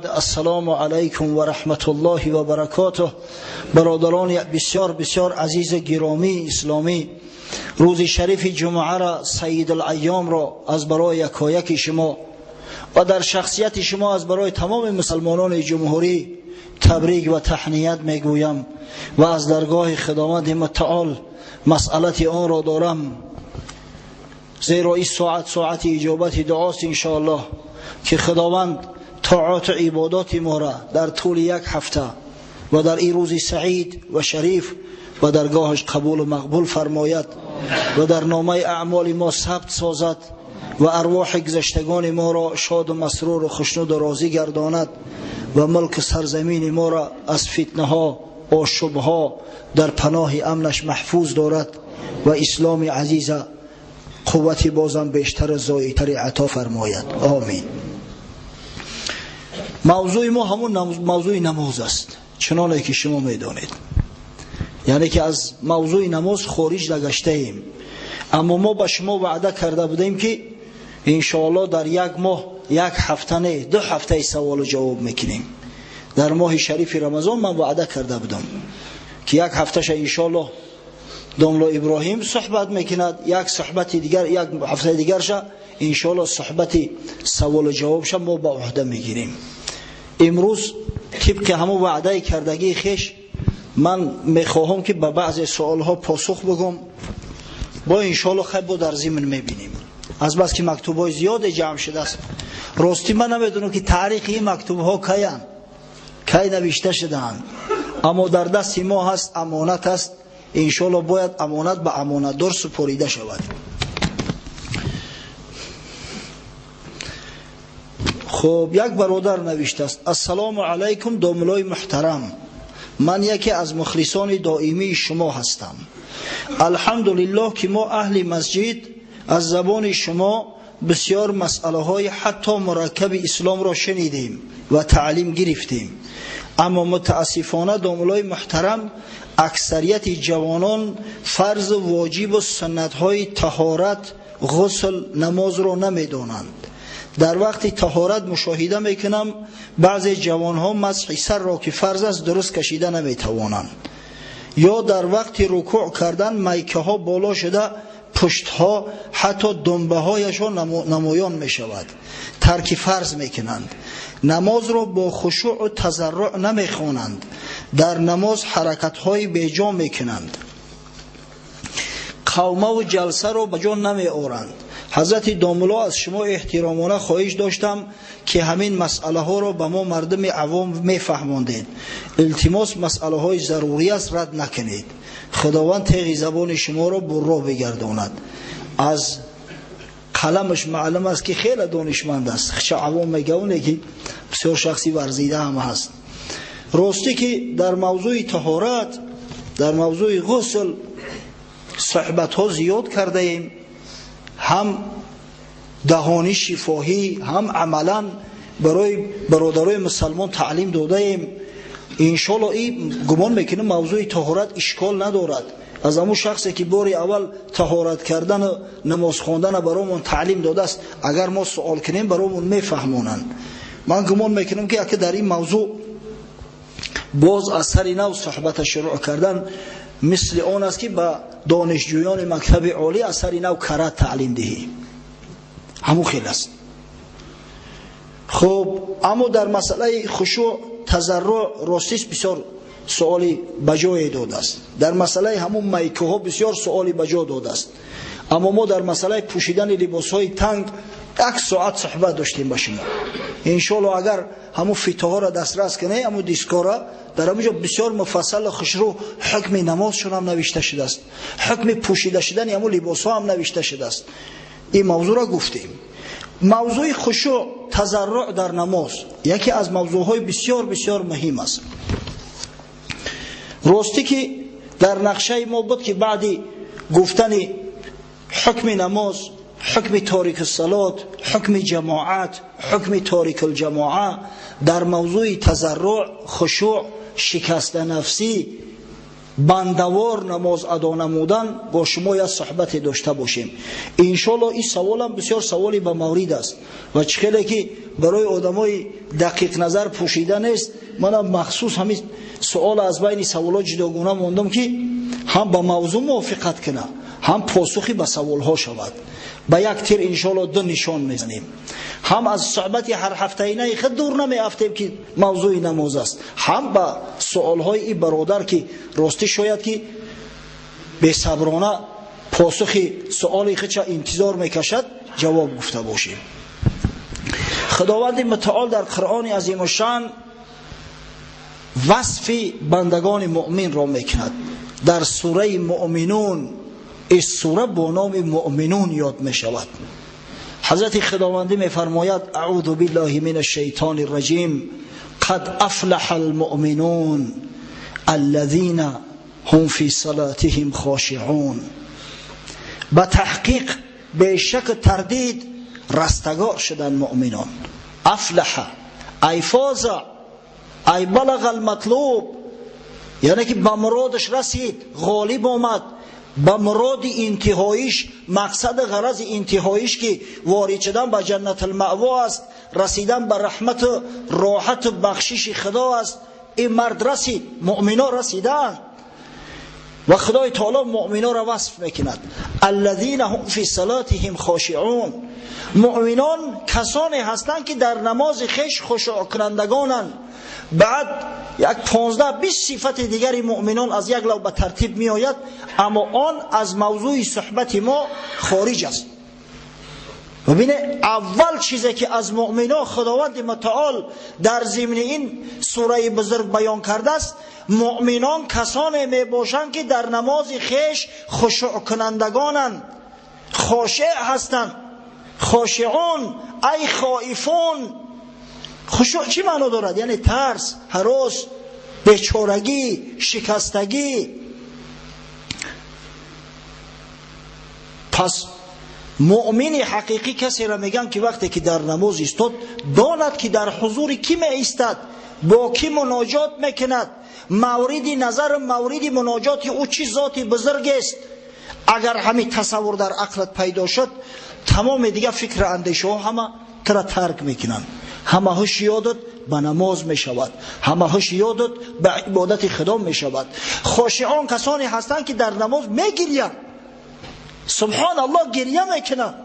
السلام علیکم و رحمت الله و برکاته. برادران بسیار بسیار عزیز گرامی اسلامی، روز شریف جمعه را، سید الایام را از برای یکایک شما و در شخصیت شما از برای تمام مسلمانان جمهوری تبریک و تهنیت میگویم و از درگاه خداوند متعال مسئلت آن را دارم، زیرا این ساعت اجابت دعاست انشاءالله که خداوند طاعات عبادات ما را در طول یک هفته و در این روز سعید و شریف و درگاهش قبول و مقبول فرماید و در نامه اعمال ما ثبت سازد و ارواح گذشتگان ما را شاد و مسرور و خوشنود و راضی گرداند و ملک سرزمین ما را از فتنه ها و شبه ها در پناه امنش محفوظ دارد و اسلام عزیز قوتی بازم بیشتر زایتر عطا فرماید. آمین. موضوع ما همون موضوع نماز است، چنانه که شما میدانید، یعنی که از موضوع نماز خارج نگشته ایم، اما ما با شما وعده کرده بودیم که انشاءالله در یک ماه، یک هفته نه 2 هفته سوال و جواب میکنیم. در ماه شریف رمضان من وعده کرده بودم که یک هفتهش انشاءالله داملا ابراهیم صحبت میکند، یک صحبت دیگر، یک هفته دیگرش انشاءالله صحبت سوال و جوابش ما با عهده میگیریم. امروز طبق همون وعده کردگی خیش من میخواهم که به بعض سوالها پاسخ بگم، با انشاءالله خیلی در ضمن میبینیم. از بس که مکتوبای زیاد جمع شده است، راستی من نمیدونم که تاریخ این مکتوبها کی نوشته شدند، اما در دست ما هست، امانت است، انشاءالله باید امانت به امانتدار سپریده شود. خب یک برادر نوشته است: السلام علیکم داملای محترم، من یکی از مخلصان دائمی شما هستم. الحمدلله که ما اهل مسجد از زبان شما بسیار مسئله های حتی مرکب اسلام را شنیدیم و تعلیم گرفتیم، اما متاسفانه داملای محترم اکثریت جوانان فرض واجب و سنت های طهارت، غسل، نماز را نمیدانند. در وقت طهارت مشاهده میکنم بعضی جوانها مسح سر را که فرض است درست کشیده نمیتوانند، یا در وقت رکوع کردن میکه ها بالا شده، پشت ها حتی دنبه هایشان نمایان می شود، ترک فرض میکنند. نماز را با خشوع و تضرع نمی خوانند، در نماز حرکت های بیجا میکنند، قومه و جلسه را به جا نمی آورند. حضرت داملا از شما احترامانه خواهش داشتم که همین مسئله ها را به ما مردم عوام میفهماندید. التماس مسئله های ضروری است، رد نکنید. خداوند تیغ زبان شما را برا بگرداند. از قلمش معلوم است که خیلی دانشمند است، چه عوام میگونه که بسیار شخصی ورزیده هم هست. راستی که در موضوع طهارت، در موضوع غسل صحبت ها زیاد کرده ایم، هم دهانی شفاهی هم عملا برای برادرای مسلمان تعلیم داده ایم. انشالله این گمان میکنم موضوع طهارت اشکال ندارد. از همون شخصی که بار اول طهارت کردن و نماز خواندن برامون تعلیم داده است، اگر ما سوال کنیم برامون میفهمونند. من گمان میکنم که اگه در این موضوع باز از سر نو صحبت شروع کردن مثل آن است که به دانشجویان مکتب عالی از سر نو کرات تعلیم دهی، همون خیلی است. خب اما در مسئله خشوع تضرع راستیست بسیار سوالی بجای داده است. در مسئله همون میکه ها بسیار سوالی بجا داده است، اما ما در مسئله پوشیدن لباس های تنگ 1 ساعت صحبت داشتیم با شما. انشالله اگر همون فتحه ها را دسترس کنه، همون دیسکارا در همونجا بسیار مفصل خشرو حکم نماز شون هم نوشته شده است، حکم پوشیده شدن همون لباس ها هم نوشته شده است. این موضوع را گفتیم. موضوع خشوع تضرع در نماز یکی از موضوع های بسیار بسیار مهم است. راستی که در نقشه ما بود که بعدی گفتن حکم نماز، حکم تاریک الصلات، حکم جماعت، حکم تاریک الجماعه، در موضوع تضرع، خشوع، شکست نفسی بندوار نماز ادا نمودن با شما یک صحبت داشته باشیم. انشالله این سوال هم بسیار سوالی به مورد است و خیلی که برای آدمای دقیق نظر پوشیده نیست. من مخصوص همین سوال از بین سوالات جداگانه موندم که هم با موضوع موافقت کنه، هم پاسخی به سوال ها شود. با یک تیر انشالله دو نشان میزنیم. هم از صحبت هر هفته اینه خود دور نمیافتیم که موضوع نماز است، هم با سوال های این برادر که راستی شاید که به صبرانه پاسخ سوالی خود چه انتظار میکشد جواب گفته باشیم. خداوند متعال در قرآن عظیم الشان وصف بندگان مؤمن را میکند. در سوره مؤمنون، این سوره با نام مؤمنون یاد می شود. حضرت خداوندی می فرماید اعوذ بالله من الشیطان الرجیم قد افلح المؤمنون الذين هم فی صلاتهم خاشعون. به تحقیق به شک تردید رستگار شدن مؤمنان. افلح ای فاز ای بلغ المطلوب، یعنی که به مرادش رسید، غالب آمد به مراد انتهاییش. مقصد غرض انتهاییش که وارد شدن به جنت المأوا است، رسیدن به رحمت و راحت و بخشش خدا است. این مرد رسید، مؤمنان رسیدن و خدای تعالی مؤمنان را وصف میکند. الذین هم فی صلاتهم خاشعون. مؤمنان کسانی هستند که در نماز خویش خشوع کنندگانند. بعد یک 15-20 صفت دیگری مؤمنان از یک لو به ترتیب می آید، اما آن از موضوع صحبت ما خارج است. ببینه اول چیزی که از مؤمنان خداوند متعال در ضمن این سوره بزرگ بیان کرده است، مؤمنان کسانی می باشند که در نماز خویش خشوع کنندگانند، خاشع هستند. خاشعون ای خائفون. خشوع چی معنی دارد؟ یعنی ترس، هراس، بیچارگی، شکستگی. پس مؤمن حقیقی کسی را میگن که وقتی که در نماز ایستاد داند که در حضور کی می ایستد، با کی مناجات میکند، مورد نظر مورد مناجات او چی ذات بزرگ است. اگر همین تصور در عقلت پیدا شد، تمام دیگه فکر اندیشه ها همه ترا ترک میکنن. همه هوش یادت به نماز می شود، همه هوش یادت به عبادت خدا می شود. خاشعان کسانی هستند که در نماز می گریند. سبحان الله، گریه میکنند.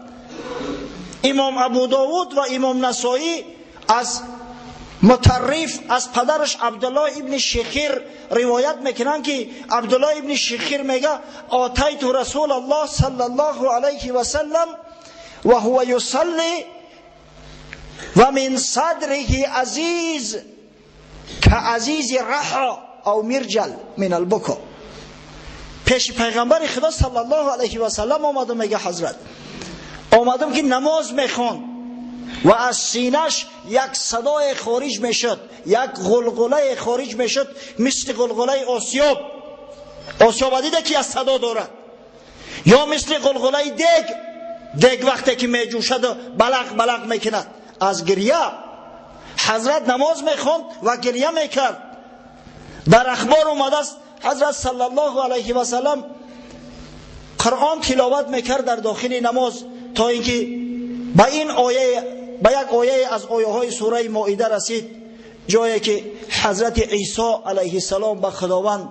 امام ابو داود و امام نسائی از مطرف از پدرش عبدالله ابن شخیر روایت میکنند که عبدالله ابن شخیر میگه آتیت رسول الله صلی الله علیه و سلم و هو یصلی و من صدره عزیز که عزیز رحا او مرجل من البکا. پیش پیغمبر خدا صلی الله علیه و سلم آمدم، میگه حضرت آمدم که نماز میخوان و از سینش یک صدای خارج میشد، یک غلغله خارج میشد مثل غلغله آسیاب. آسیاب دیده که از صدا دارد، یا مثل غلغله دیگ وقتی که میجوشد و بلق بلق میکند. از گریه حضرت نماز میخوند و گریه میکرد. در اخبار اومده است حضرت صلی الله علیه و سلم قرآن تلاوت میکرد در داخل نماز تا اینکه با این آیه، با یک آیه از آیه های سوره مائده رسید، جایی که حضرت عیسی علیه السلام به خداوند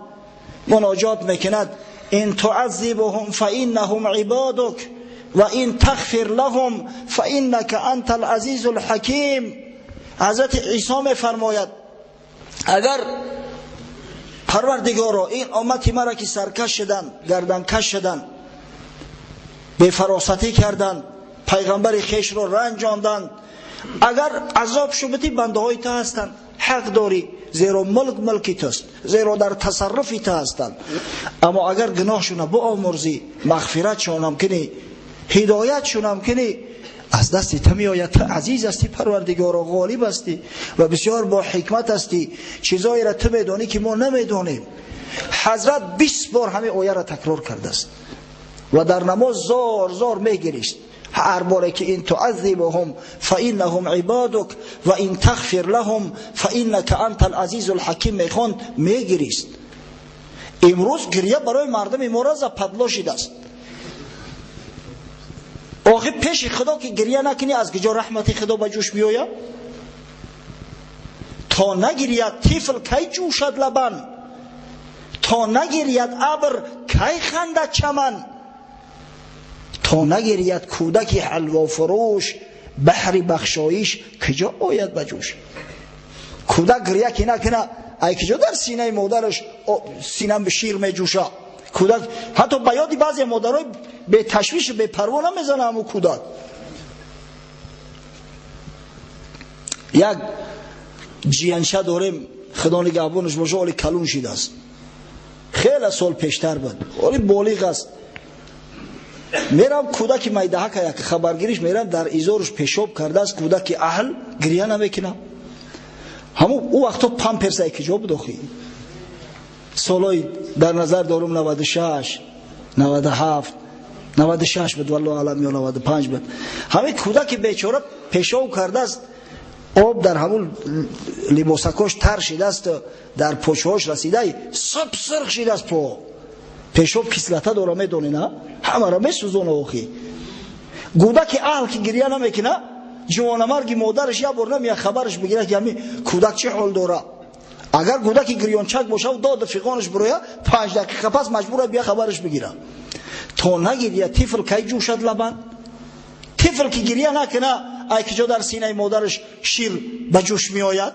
مناجات میکند ان تعذبهم فانهم عبادک و این تغفر لهم فانک انت العزیز الحکیم. حضرت عیسی می فرماید اگر پروردگارا این امتی مرا که سرکش شدن، گردن کش شدن، بے فراستی کردن، پیغمبر خویش را رنجاندند، اگر عذاب شبتی بنده های تو هستند، حق داری، زیرا ملکی توست، زیرا در تصرفی تو هستند. اما اگر گناهشون بیامرزی، مغفرت شونم کنی، هدایت شونم کنی، از دست تو می آید. تو عزیز هستی، پروردگار و غالب هستی و بسیار با حکمت هستی، چیزایی را تو میدانی که ما نمیدانیم. حضرت 20 بار همه آیه را تکرار کرده است و در نماز زار زار میگریست. هر باره که این تعذبهم فانهم عبادک و این تغفر لهم فانک انت العزیز الحکیم میخوند میگریست. امروز گریه برای مردم ما را پدلا شده است. آخه پیش خدا که گریه نکنی از کجا رحمت خدا به جوش بیاید؟ تا نگرید طفل کی جوشد لبن، تا نگرید ابر کی خندد چمن، تا نگرید کودک حلوا فروش بحر بخشایش کجا آید به جوش. کودک گریه که نکنه ای کجا در سینه مادرش سینه به شیر می جوشه. کودک حتی به یاد بعضی مادرای به تشویش به پروا نمیزنه همو کودک. یک جیانشه داریم خدا نگهبانش باشه، ولی کلون شده است، خیلی سال پیشتر بود، ولی بالغ است. میرم کودک میدهک یک خبرگیریش میرم در ایزارش پیشاب کرده است، کودک اهل گریه نمیکنه. همون او وقتا پامپرس کجا بود آخی؟ سالای در نظر دارم 96 97 96 بود والله علم یا 95 بود. همه کودک بیچاره پیشاب کرده است، آب در همون لباسکاش تر شده است، در پوچهاش رسیده، سب سرخ شده است پا. پیشاب کسلته داره میدونی نه؟ همه را میسوزونه آخی. کودک اهل که گریه نمیکنه، جوانمرگ مادرش یا بار نمیاد خبرش بگیره که همین کودک چه حال داره. اگر کودک گریانچک باشه و داد فیقانش برویه 5 دقیقه پس مجبوره بیا خبرش بگیره. تا نگیریه طفل کی جوشد لبن، طفل که گریه نکنه ای کجا در سینه مادرش شیر به جوش می آید.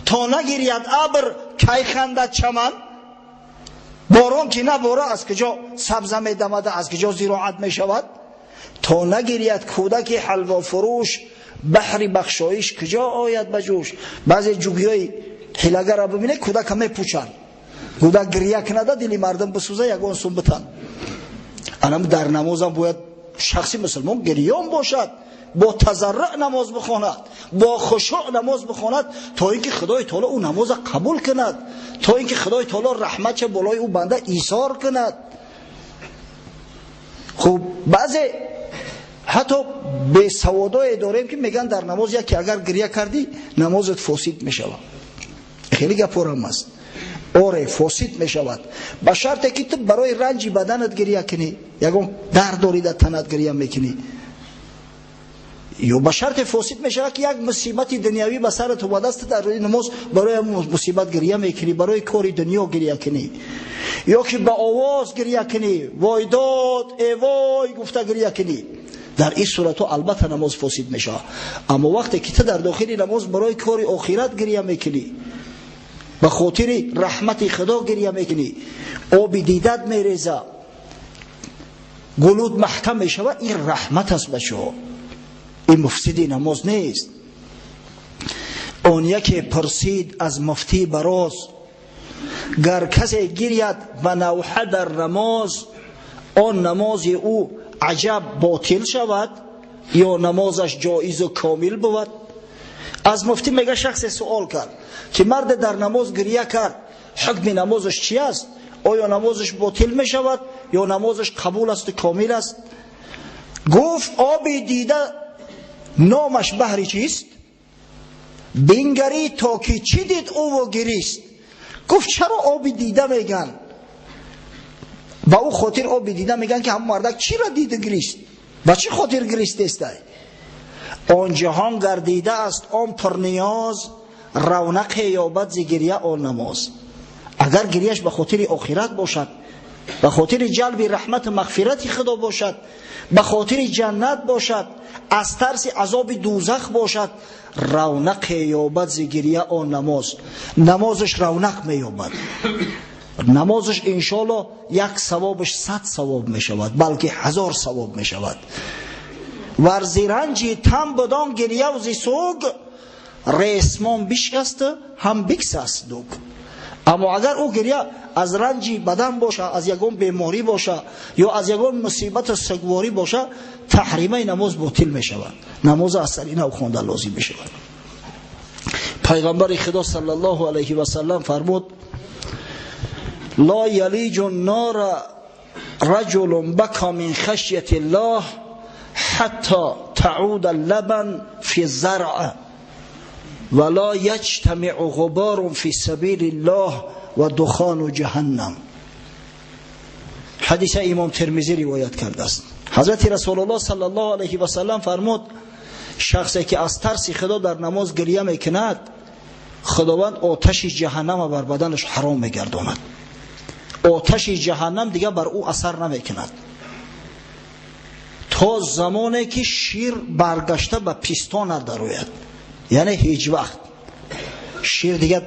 تا نگیرید ابر کی خندد چمن، باران که نباره از کجا سبزه می دمده، از کجا زراعت می شود. تا نگیرید کودک حلوا فروش بحر بخشایش کجا آید به جوش. بعضی جوگیای حیله‌گر را ببینه کودک همه پوچن، کودک گریه کنده دلی مردم بسوزه یگان سون بتن. الان در نمازم باید شخصی مسلمان گریان باشد، با تضرع نماز بخواند، با خشوع نماز بخواند، تا اینکه خدای تعالی او نماز قبول کند، تا اینکه خدای تعالی رحمت چه بالای او بنده ایثار کند. خب بعضی حتی به سوادای داریم که میگن در نماز یکی اگر گریه کردی نمازت فاسد میشود. خیلی گپورم است. آره فاسد میشود، به شرطی که تو برای رنج بدنت گریه کنی، یگم درد داری در تنت گریه میکنی، یا به شرط فاسد میشود که یک مصیبت دنیوی به سرت اومده است، در نماز برای مصیبت گریه میکنی، برای کاری دنیا گریه کنی، یا که به آواز گریه کنی، وای داد ای وای گفته گریه کنی. در این صورت البته نماز فاسد میشه. اما وقتی که تو در داخل نماز برای کاری آخرت گریه میکنی، به خاطر رحمت خدا گریه میکنی، آب دیدت میریزه، گلود محکم میشود، این رحمت است بچه ها، این مفسد نماز نیست. اون یکی پرسید از مفتی براز، گر کسی گرید و نوحه در نماز، آن نماز او عجب باطل شود یا نمازش جایز و کامل بود. از مفتی میگه شخص سوال کرد که مرد در نماز گریه کرد، حکم نمازش چی است؟ آیا نمازش باطل می شود یا نمازش قبول است و کامل است؟ گفت آب دیده نامش بحری چیست؟ بینگری تا که چی دید او و گریست. گفت چرا آب دیده میگن؟ با او خاطر آب دیده میگن که هم مردک چی را دیده گریست؟ با چی خاطر گریست است؟ آن جهان گردیده است آن پر نیاز، رونق یابد ز گریه آن نماز. اگر گریهش به خاطر آخرت باشد، به خاطر جلب رحمت مغفرت خدا باشد، به خاطر جنت باشد، از ترس عذاب دوزخ باشد، رونق یابد ز گریه آن نماز. نمازش رونق میابد، نمازش انشالله یک ثوابش 100 ثواب میشود، بلکه 1000 ثواب میشود. ورزی رنجی تم بدان گریه و زی سوگ، ریسمان بشکست هم بکسست دوگ. اما اگر او گریه از رنجی بدن باشه، از یگان بیماری باشه یا از یگان مصیبت سگواری باشه، تحریمه نماز باطل می شود، نماز اصلی نو خوانده لازم می شود. پیغمبر خدا صلی الله علیه و سلم فرمود لا یلیج النار رجل بکا من خشیت الله حتی تعود اللبن فی الزرع. ولا یجتمع غبار فی سبیل الله و دخان جهنم. حدیث امام ترمذی روایت کرده است. حضرت رسول الله صلی الله علیه و سلم فرمود شخصی که از ترس خدا در نماز گریه میکند خداوند آتش جهنم بر بدنش حرام میگرداند. آتش جهنم دیگه بر او اثر نمیکند تا زمانی که شیر برگشته به پیستان ندروید. یعنی هیچ وقت شیر دیگه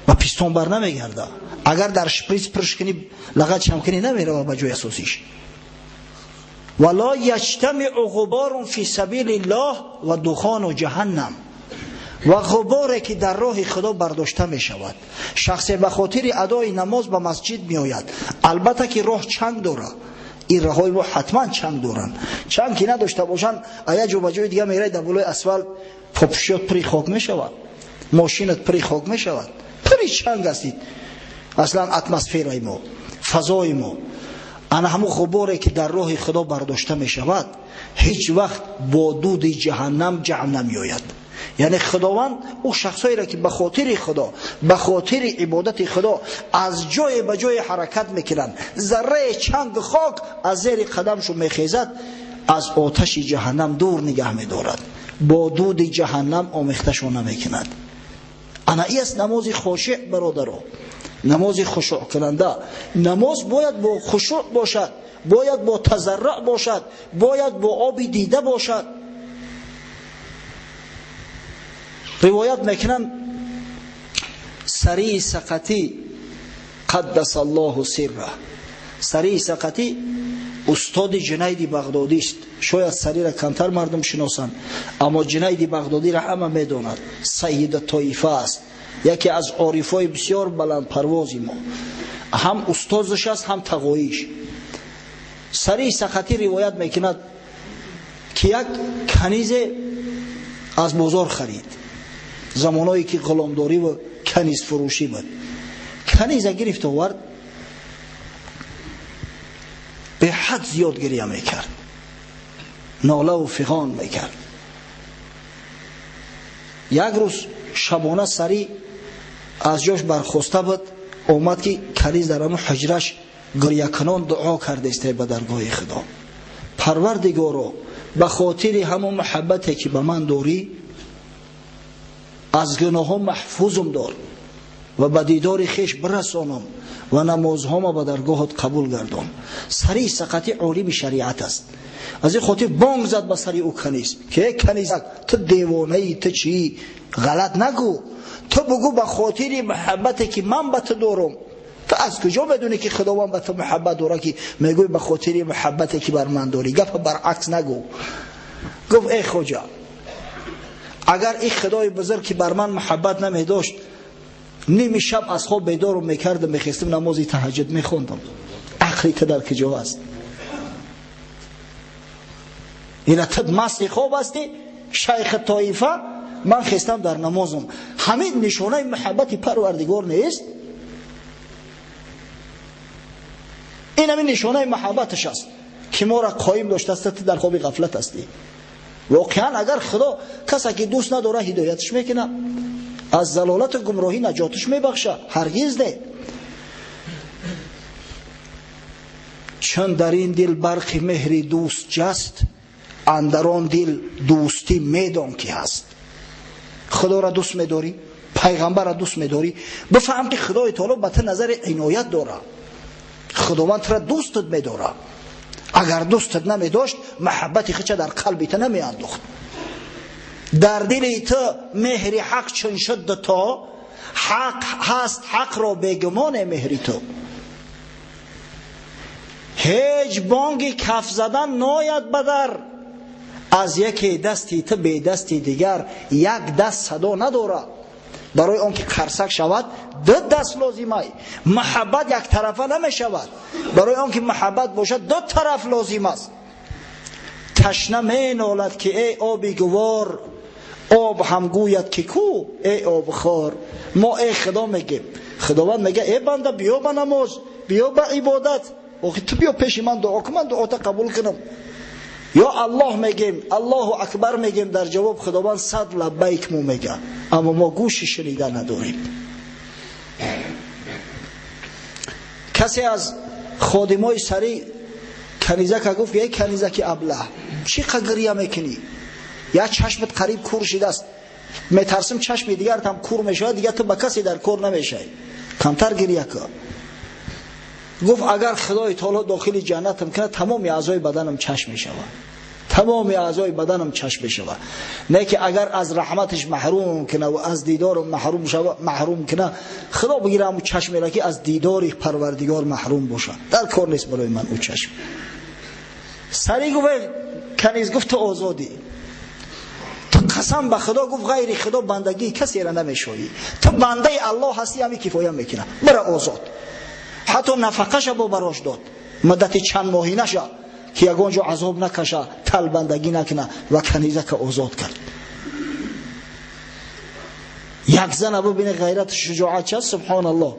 به پیستان بر نمیگرده. اگر در شپریز پرش کنی لغت چم کنی نمیره به جای اساسیش. ولا یجتمع غبار فی سبیل الله و دخان جهنم. و غباری که در راه خدا برداشته می شود. شخصی به خاطر ادای نماز به مسجد می آید، البته که راه چنگ داره، این راههای رو حتما چنگ دارن. چنگ که نداشته باشن ایا جو به جای دیگه میره در بالای اسفالت پاپشوت پری خاک می شود، ماشینت پری خاک می شود. پری چنگ هستید اصلا اتمسفرای ما، فضای ما. انا همون غباری که در راه خدا برداشته می شود هیچ وقت با دود جهنم جمع نمی آید. یعنی خداوند او شخصایی را که به خاطر خدا، به خاطر عبادت خدا از جای به جای حرکت میکنند، ذره چنگ خاک از زیر قدمشو میخیزد، از آتش جهنم دور نگه میدارد، با دود جهنم آمیختشو نمیکند. انا ای است نماز خاشع برادران، نماز خشوع کننده. نماز باید با خشوع باشد، باید با تضرع باشد، باید با آب دیده باشد. روایت میکنن سری سقطی قدس الله سره. سری سقطی استاد جنید بغدادی است. شاید سری را کمتر مردم شناسند، اما جنید بغدادی را همه میدونند. سید طایفه است، یکی از عارفای بسیار بلند پروازی ما، هم استادش است هم تقویش. سری سقطی روایت میکند که یک کنیز از بازار خرید، زمانایی که غلامداری و کنیز فروشی بود. کنیز گرفت آورد، به حد زیاد گریه میکرد، ناله و فغان میکرد. یک روز شبانه سری از جاش برخاسته بود، اومد که کنیز در همون حجرش گریه کنان دعا کرده است به درگاه خدا: پروردگارا به خاطر همون محبتی که به من داری از گناهام محفوظم دار و به دیدار خیش برسانم و نمازهام به درگاهت قبول گردان. سری سقطی عالم شریعت است. از این خاطر بانگ زد به سری او کنیز که کنیزک تو دیوانه ای، تو چی؟ غلط نگو، تو بگو به خاطر محبتی که من به تو دارم. تو از کجا بدونی که خداوند به تو محبت داره که میگوی به خاطر محبتی که بر من داری؟ گپ برعکس نگو. گفت ای خواجه، اگر این خدای بزرگ که بر من محبت نمی داشت، نیم شب از خواب بیدارم میکردم، میخواستم نماز تهجد میخوندم. عقلی تو در کجا است؟ این تو مست خواب هستی؟ شیخ طایفه من خواستم در نمازم. همین نشانه محبت پروردگار نیست؟ این همین نشانه محبتش است که ما را قایم داشته است. در خواب غفلت هستی. واقعا اگر خدا کسی که دوست نداره هدایتش میکنه، از ضلالت و گمراهی نجاتش میبخشه؟ هرگز نه. چون در این دل برق مهری دوست جست، اندران دل دوستی میدان که هست. خدا را دوست میداری؟ پیغمبر را دوست میداری؟ بفهم که خدای تعالی به تو نظر عنایت داره. خداوند تو را دوستت میداره. اگر دوستت نمی داشت محبت خچه در قلبت نمی انداخت. در دل تو مهر حق چون شد تا، حق هست حق را بگمان مهری تو. هیچ بانگی کف زدن ناید بدر، از یکی دستی تو به دستی دیگر یک دست صدا نداره. برای آنکه قرصک شود دو دست لازمه. محبت یک طرفه نمی شود. برای آنکه محبت باشد دو طرف لازم است. تشنه می نالد که ای آبی گوار، آب هم گوید که کو ای آب خار. ما ای خدا میگیم، خداوند میگه ای بنده بیا به نماز، بیا به عبادت. آخه تو بیا پیش من دعا کن، من دعا تا قبول کنم. یا الله میگیم، الله اکبر میگیم، در جواب خداوند 100 لبیک مو میگه، اما ما گوش شنیده نداریم. کسی از خادمای سری کنیزک گفت یک کنیزک ابله چی گریه میکنی؟ یا چشمت قریب کور شده است، میترسم چشم دیگر هم کور میشه، دیگه تو با کسی در کور نمیشه، کمتر گریه کن. گفت اگر خدای تعالی داخل جنتم کنه تمام اعضای بدنم چشم میشود، تمام اعضای بدنم چشم میشود. نه که اگر از رحمتش محروم کنه و از دیدار محروم کنه، خدا بگیره اون چشم را که از دیدار پروردگار محروم باشه، در کار نیست برای من اون چشم. سری گفت کنیز گفت تو آزادی، تو قسم به خدا گفت غیر خدا بندگی کسی را نمیشویی، تو بنده الله هستی، همین کفایت میکنه، برو آزاد. حتی نفقه‌ش با براش داد، مدت چند ماهی نشه که یگانجا عذاب نکشه، تل بندگی نکنه و کنیزه که آزاد کرد. یک زن ببینه غیرت شجاعت چه، سبحان الله.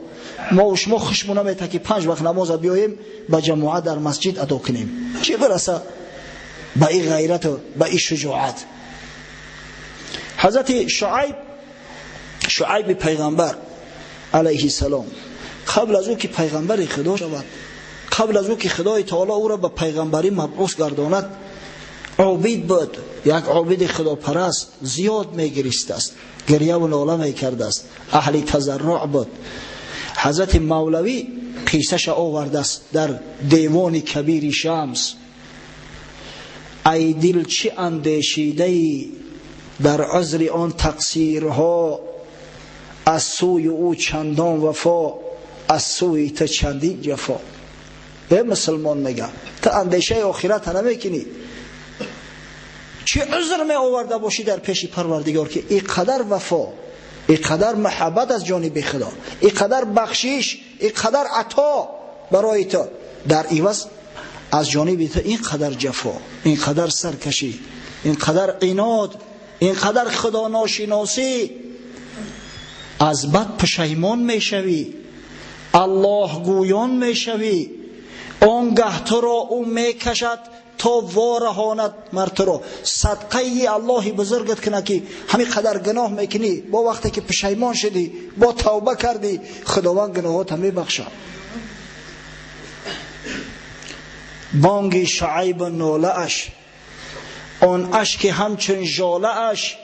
ما و شما خوشمون نمیاد که 5 وقت نماز بیاییم با جماعت در مسجد ادا کنیم، چه برسه با این غیرت و با این شجاعت. حضرت شعیب پیغمبر علیه السلام قبل از او که پیغمبر خدا شود، قبل از او که خدای تعالی او را به پیغمبری مبعوث گرداند، عابد بود، یک عابد خداپرست، زیاد میگریسته است، گریه و ناله میکرده است، اهل تضرع بود. حضرت مولوی قصهش آورده است در دیوان کبیر شمس: ای دل چه اندیشیده ای در عذر آن تقصیرها، از سوی او چندان وفا، از سوی تو چندین جفا. ای مسلمان میگه تو اندیشه آخرت نمیکنی؟ چه عذر می آورده باشی در پیش پروردگار که اینقدر وفا، اینقدر محبت از جانب خدا، اینقدر بخشش، اینقدر عطا برای تو، در عوض از جانب تو اینقدر جفا، اینقدر سرکشی، اینقدر عناد، اینقدر خدا ناشناسی. از بد پشیمان میشوی، الله گویان میشوی، آنگه تو را او میکشد تا وارهاند مر تو را. صدقه الله بزرگت کنه که همین قدر گناه میکنی، با وقتی که پشیمان شدی، با توبه کردی، خداوند گناهات هم میبخشه. بانگ شعیب ناله اش، آن اشک همچون ژاله اش،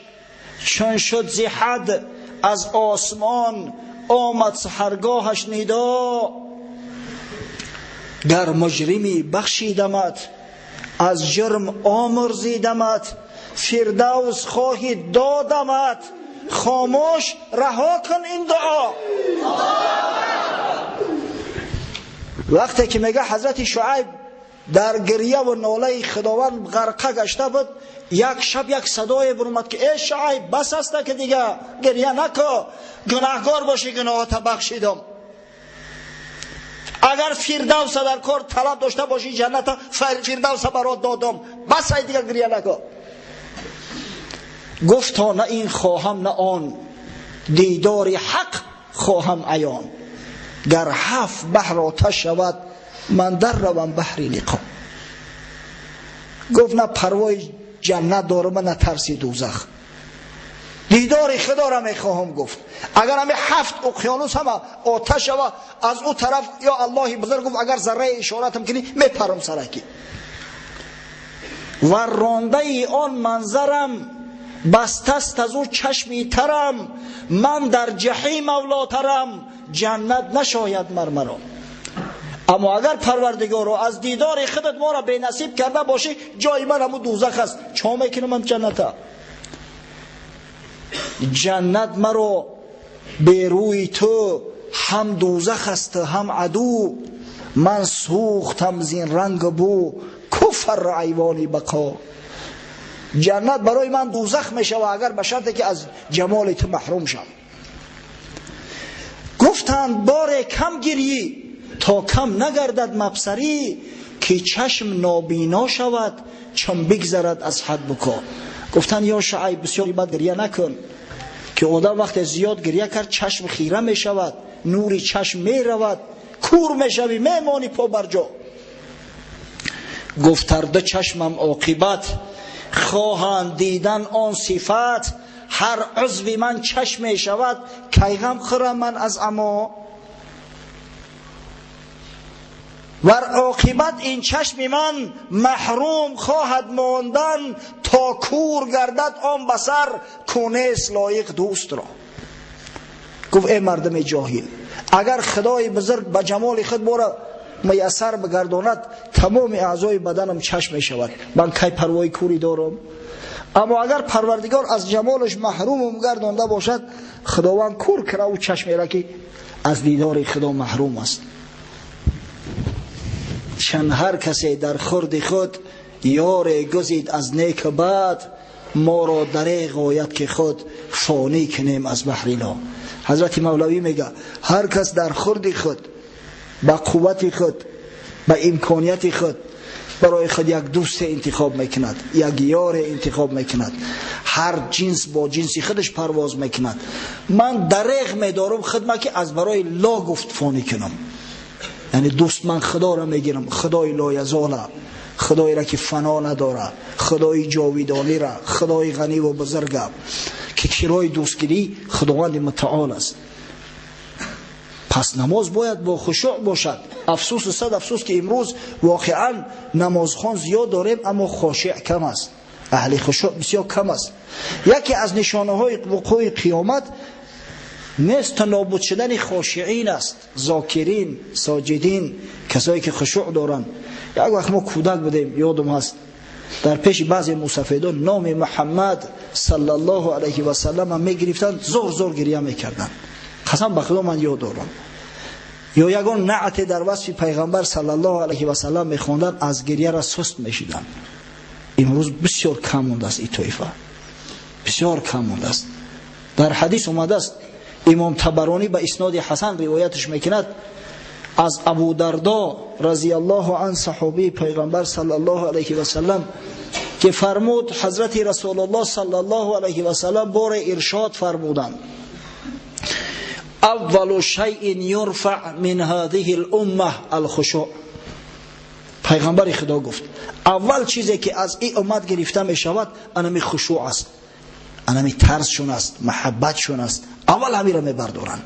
چون شد ز حد از آسمان، آمد سحرگاهش ندا. گر مجرمی بخشیدمت، از جرم آمرزیدمت، فردوس خواهی دادمت، خاموش رها کن این دعا. وقتی که میگه حضرت شعیب در گریه و ناله خداوند غرقه گشته بود، یک شب یک صدای برآمد که ای شعیب بس است که دیگه گریه نکن، گناهگار باشی گناهات بخشیدم. اگر فردوس در کار طلب داشته باشی جنت فردوس برات دادم، بس دیگه گریه نکن. گفت تا نه این خواهم نه آن، دیدار حق خواهم عیان. گر 7 بحر آتش شود، من در روم بحر لقا. گفت نه پروای جنت دارم نه ترسی دوزخ، دیدار خدا را میخواهم. گفت اگر همه 7 اقیانوس هم آتش و از او طرف یا الله بزرگ گفت اگر ذره اشارت هم کنی میپرم سرکی. و رانده آن منظرم، بستست از او چشمی ترم، من در جحیم اولاترم، جنت نشاید مرمرم. اما اگر پروردگار از دیدار خودت ما را بے نصیب کرده باشی، جای من همون دوزخ است، چون میکنم من جنت؟ جنت مرا به روی تو هم دوزخ است هم عدو، من سوختم زین رنگ بو، کفر ایوانی بقا. جنت برای من دوزخ میشه و اگر به شرطی که از جمال تو محروم شم. گفتند بار کم گریی تا کم نگردد مبصری، که چشم نابینا شود چون بگذرد از حد بکا. گفتن یا شعیب بسیاری بد گریه نکن، که آدم وقت زیاد گریه کرد چشم خیره می شود، نوری چشم می رود، کور می شوی، می مانی پا بر جا. گفترده چشمم عاقبت، خواهند دیدن آن صفت. هر عضو من چشم شود، کی غم خورم من از عما. ور عاقبت این چشم من، محروم خواهد ماندن. تا کور گردد آن بصر، کونست لایق دوست را. گفت ای مردم جاهل، اگر خدای بزرگ به جمال خود مورا میسر بگرداند، تمام اعضای بدنم چشم شود، من کی پروای کوری دارم؟ اما اگر پروردگار از جمالش محروم گردانده باشد، خداوند کور کرده او چشمی را که از دیدار خدا محروم است. چند هر کسی در خورد خود، یار گزید از نیک بد. ما را دریغ آید که خود، فانی کنیم از بحر لا. حضرت مولوی میگه هر کس در خورد خود، با قوت خود، با امکانیت خود، برای خود یک دوست انتخاب میکند، یک یار انتخاب میکند، هر جنس با جنسی خودش پرواز میکند. من دریغ میدارم خودم که از برای لا گفت فانی کنم. یعنی دوست من خدا را میگیرم، خدای لایزاله، خدایی را که فنا نداره، خدای جاویدانی را، خدای غنی و بزرگه که کرای دوستگیری خداوند متعال است. پس نماز باید با خشوع باشد. افسوس صد افسوس که امروز واقعا نمازخوان زیاد داریم اما خاشع کم است، اهل خشوع بسیار کم است. یکی از نشانه های وقوع قیامت نیست تا نابود شدن خاشعین است، ذاکرین، ساجدین، کسایی که خشوع دارن. یک وقت ما کودک بودیم، یادم هست در پیش بعضی موسفیدان نام محمد صلی الله علیه و سلم هم میگرفتن، زور زور گریه میکردن. قسم به خدا من یاد دارم. یا یگان نعت در وصف پیغمبر صلی الله علیه و سلم میخوندن، از گریه را سست میشیدن. امروز بسیار کم مونده است این طایفه، بسیار کم مونده است. در حدیث اومده است، امام طبرانی به اسناد حسن روایتش میکند، از ابو دردا رضی الله عنه صحابی پیغمبر صلی الله علیه و سلم که فرمود حضرت رسول الله صلی الله علیه و سلم بار ارشاد فرمودند: اول شیء یرفع من هذه الامه الخشوع. پیغمبر خدا گفت اول چیزی که از این امت گرفته می شود انمی خشوع است، انمی ترسشون است، محبتشون است. اول همین را می بردارن.